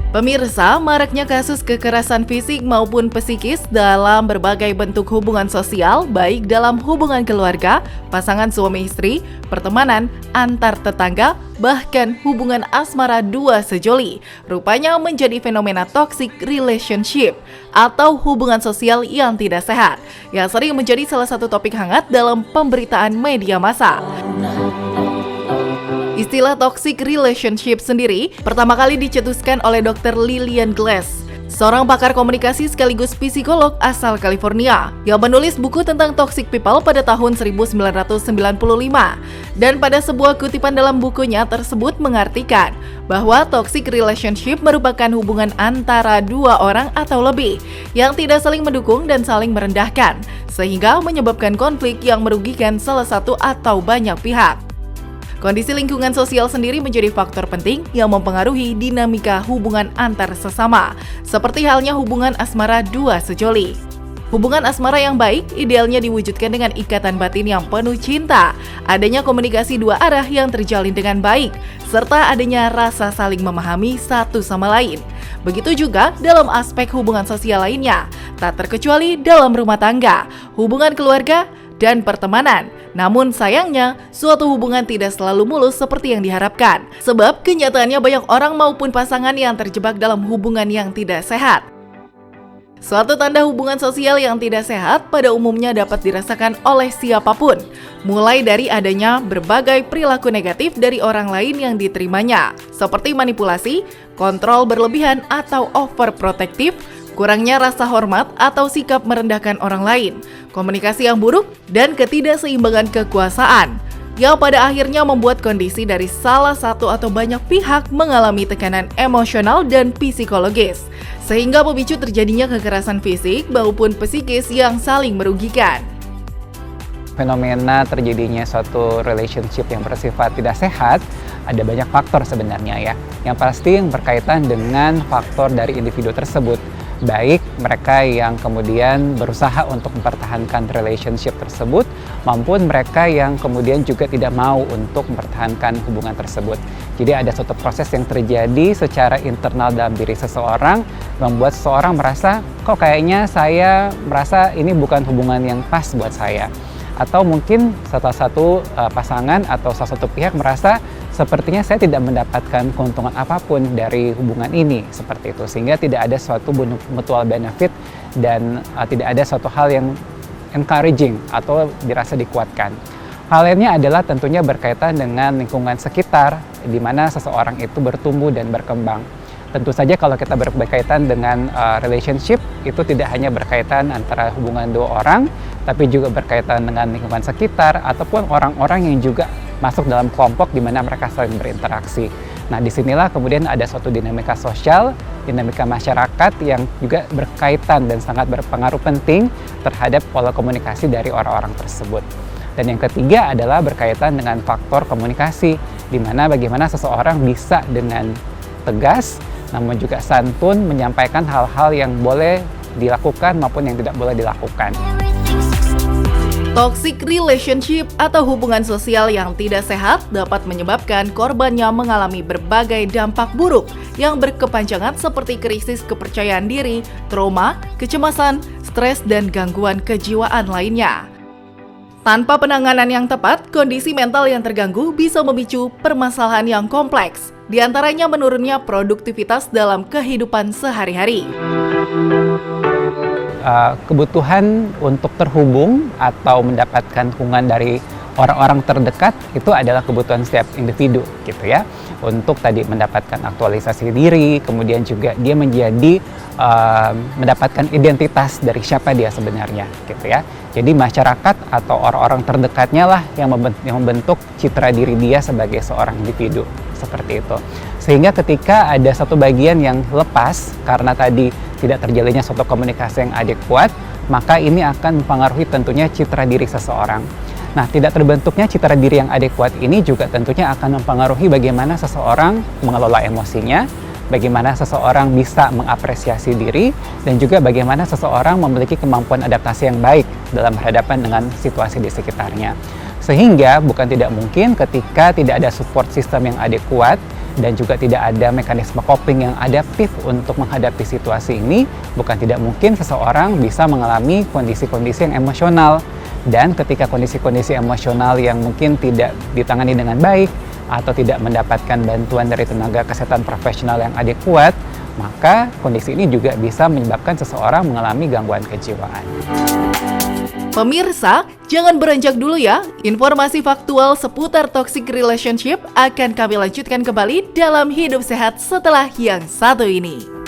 Pemirsa, maraknya kasus kekerasan fisik maupun psikis dalam berbagai bentuk hubungan sosial, baik dalam hubungan keluarga, pasangan suami istri, pertemanan, antar tetangga, bahkan hubungan asmara dua sejoli, rupanya menjadi fenomena toxic relationship atau hubungan sosial yang tidak sehat, yang sering menjadi salah satu topik hangat dalam pemberitaan media massa. Istilah toxic relationship sendiri pertama kali dicetuskan oleh Dr. Lillian Glass, seorang pakar komunikasi sekaligus psikolog asal California yang menulis buku tentang toxic people pada tahun 1995. Dan pada sebuah kutipan dalam bukunya tersebut mengartikan bahwa toxic relationship merupakan hubungan antara dua orang atau lebih yang tidak saling mendukung dan saling merendahkan, sehingga menyebabkan konflik yang merugikan salah satu atau banyak pihak. Kondisi lingkungan sosial sendiri menjadi faktor penting yang mempengaruhi dinamika hubungan antar sesama, seperti halnya hubungan asmara dua sejoli. Hubungan asmara yang baik idealnya diwujudkan dengan ikatan batin yang penuh cinta, adanya komunikasi dua arah yang terjalin dengan baik, serta adanya rasa saling memahami satu sama lain. Begitu juga dalam aspek hubungan sosial lainnya, tak terkecuali dalam rumah tangga, hubungan keluarga, dan pertemanan. Namun sayangnya, suatu hubungan tidak selalu mulus seperti yang diharapkan. Sebab kenyataannya banyak orang maupun pasangan yang terjebak dalam hubungan yang tidak sehat. Suatu tanda hubungan sosial yang tidak sehat pada umumnya dapat dirasakan oleh siapapun, mulai dari adanya berbagai perilaku negatif dari orang lain yang diterimanya, seperti manipulasi, kontrol berlebihan atau overprotective, kurangnya rasa hormat atau sikap merendahkan orang lain, komunikasi yang buruk, dan ketidakseimbangan kekuasaan, yang pada akhirnya membuat kondisi dari salah satu atau banyak pihak mengalami tekanan emosional dan psikologis, sehingga memicu terjadinya kekerasan fisik maupun psikis yang saling merugikan. Fenomena terjadinya suatu relationship yang bersifat tidak sehat, ada banyak faktor sebenarnya ya. Yang pasti yang berkaitan dengan faktor dari individu tersebut. Baik mereka yang kemudian berusaha untuk mempertahankan relationship tersebut, maupun mereka yang kemudian juga tidak mau untuk mempertahankan hubungan tersebut. Jadi ada suatu proses yang terjadi secara internal dalam diri seseorang, membuat seseorang merasa, kok kayaknya saya merasa ini bukan hubungan yang pas buat saya. Atau mungkin salah satu pasangan atau salah satu pihak merasa sepertinya saya tidak mendapatkan keuntungan apapun dari hubungan ini, seperti itu. Sehingga tidak ada suatu mutual benefit dan tidak ada suatu hal yang encouraging atau dirasa dikuatkan. Hal lainnya adalah tentunya berkaitan dengan lingkungan sekitar di mana seseorang itu bertumbuh dan berkembang. Tentu saja kalau kita berkaitan dengan relationship, itu tidak hanya berkaitan antara hubungan dua orang, tapi juga berkaitan dengan lingkungan sekitar ataupun orang-orang yang juga masuk dalam kelompok di mana mereka saling berinteraksi. Nah, disinilah kemudian ada suatu dinamika sosial, dinamika masyarakat yang juga berkaitan dan sangat berpengaruh penting terhadap pola komunikasi dari orang-orang tersebut. Dan yang ketiga adalah berkaitan dengan faktor komunikasi, di mana bagaimana seseorang bisa dengan tegas, namun juga santun menyampaikan hal-hal yang boleh dilakukan maupun yang tidak boleh dilakukan. Toxic relationship atau hubungan sosial yang tidak sehat dapat menyebabkan korbannya mengalami berbagai dampak buruk yang berkepanjangan seperti krisis kepercayaan diri, trauma, kecemasan, stres, dan gangguan kejiwaan lainnya. Tanpa penanganan yang tepat, kondisi mental yang terganggu bisa memicu permasalahan yang kompleks, di antaranya menurunnya produktivitas dalam kehidupan sehari-hari. Kebutuhan untuk terhubung atau mendapatkan dukungan dari orang-orang terdekat itu adalah kebutuhan setiap individu gitu ya, untuk tadi mendapatkan aktualisasi diri, kemudian juga dia menjadi mendapatkan identitas dari siapa dia sebenarnya gitu ya. Jadi masyarakat atau orang-orang terdekatnya lah yang membentuk citra diri dia sebagai seorang individu, seperti itu. Sehingga ketika ada satu bagian yang lepas karena tadi tidak terjalinnya suatu komunikasi yang adekuat, maka ini akan mempengaruhi tentunya citra diri seseorang. Nah, tidak terbentuknya citra diri yang adekuat ini juga tentunya akan mempengaruhi bagaimana seseorang mengelola emosinya, bagaimana seseorang bisa mengapresiasi diri, dan juga bagaimana seseorang memiliki kemampuan adaptasi yang baik dalam berhadapan dengan situasi di sekitarnya. Sehingga bukan tidak mungkin ketika tidak ada support system yang adekuat, dan juga tidak ada mekanisme coping yang adaptif untuk menghadapi situasi ini, bukan tidak mungkin seseorang bisa mengalami kondisi-kondisi yang emosional. Dan ketika kondisi-kondisi emosional yang mungkin tidak ditangani dengan baik atau tidak mendapatkan bantuan dari tenaga kesehatan profesional yang adekuat, maka kondisi ini juga bisa menyebabkan seseorang mengalami gangguan kejiwaan. Pemirsa, jangan beranjak dulu ya. Informasi faktual seputar toxic relationship akan kami lanjutkan kembali dalam Hidup Sehat setelah yang satu ini.